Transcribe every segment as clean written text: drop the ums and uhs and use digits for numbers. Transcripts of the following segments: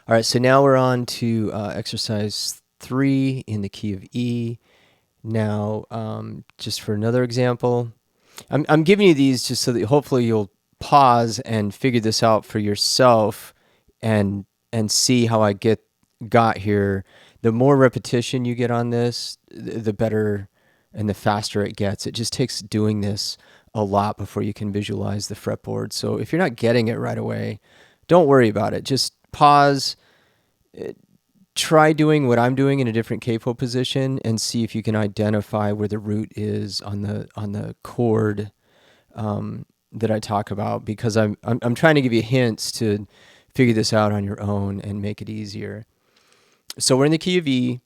All right, so now we're on to exercise 3 in the key of E. Now, just for another example, I'm giving you these just so that hopefully you'll pause and figure this out for yourself and see how I got here. The more repetition you get on this, the better and the faster it gets. It just takes doing this a lot before you can visualize the fretboard. So if you're not getting it right away, don't worry about it. Just pause, try doing what I'm doing in a different capo position and see if you can identify where the root is on the chord that I talk about, because I'm trying to give you hints to figure this out on your own and make it easier. So we're in the key of E.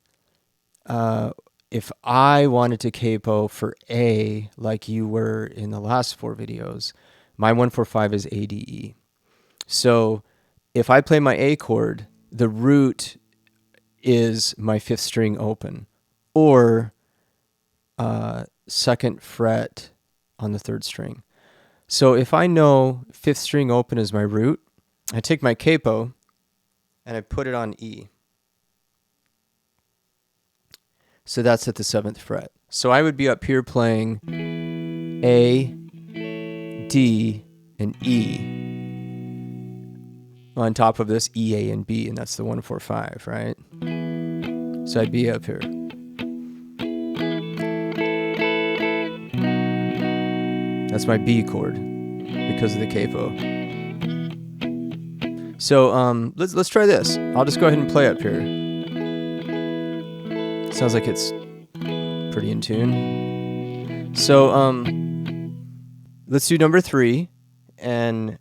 If I wanted to capo for A like you were in the last 4 videos, my 1-4-5 is A-D-E. So if I play my A chord, the root is my 5th string open, or 2nd fret on the 3rd string. So if I know 5th string open is my root, I take my capo and I put it on E. So that's at the 7th fret. So I would be up here playing A, D, and E. On top of this, E, A, and B, and that's the 1-4-5, right? So I'd be up here. That's my B chord because of the capo. So let's try this. I'll just go ahead and play up here. Sounds like it's pretty in tune. So let's do number 3, and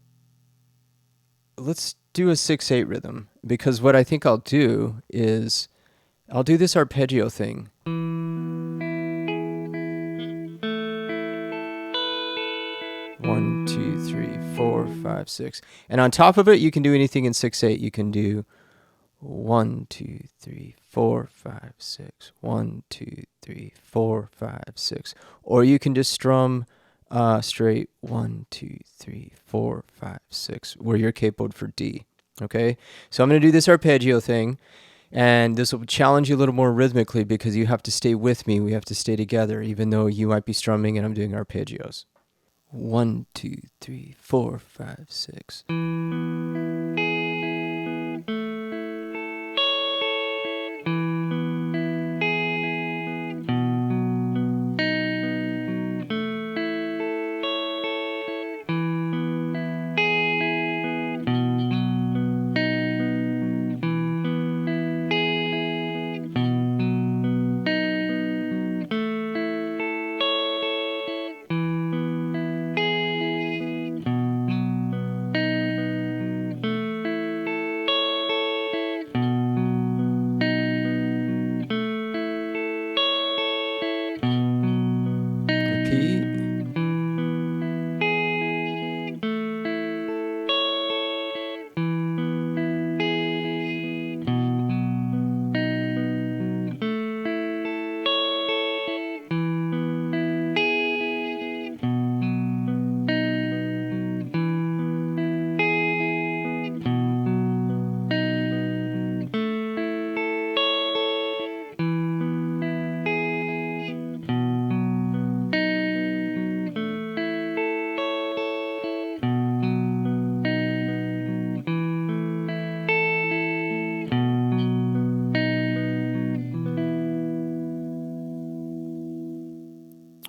let's do a 6/8 rhythm, because what I think I'll do is I'll do this arpeggio thing. 1, 2, 3, 4, 5, 6. And on top of it, you can do anything in 6/8. You can do 1, 2, 3, 4, 5, 6. 1, 2, 3, 4, 5, 6. Or you can just strum straight 1, 2, 3, 4, 5, 6, where you're capoed for D. Okay? So I'm going to do this arpeggio thing, and this will challenge you a little more rhythmically because you have to stay with me. We have to stay together, even though you might be strumming and I'm doing arpeggios. 1, 2, 3, 4, 5, 6.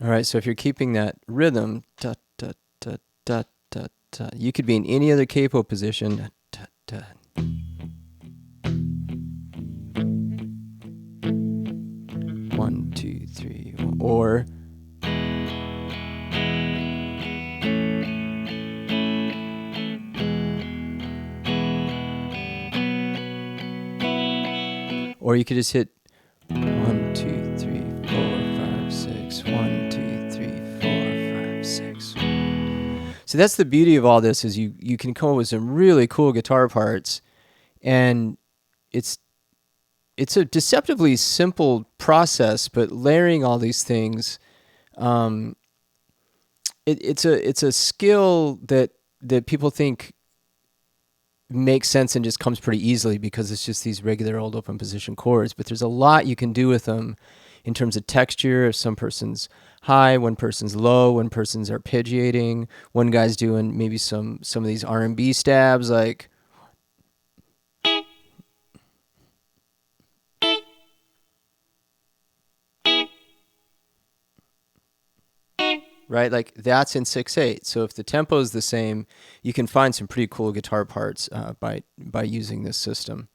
All right, so if you're keeping that rhythm, da, da, da, da, da, da, you could be in any other capo position. Da, da, da. 1, 2, 3, or you could just hit 1, 2, 3, 4, 5, 6. 1, 2, 3, 4, 5, 6. So that's the beauty of all this, is you can come up with some really cool guitar parts, and it's a deceptively simple process, but layering all these things, it's a skill that people think makes sense and just comes pretty easily because it's just these regular old open position chords. But there's a lot you can do with them in terms of texture. If some person's high, one person's low, one person's arpeggiating, one guy's doing maybe some of these R&B stabs, like, right? Like that's in 6/8. So if the tempo is the same, you can find some pretty cool guitar parts by using this system.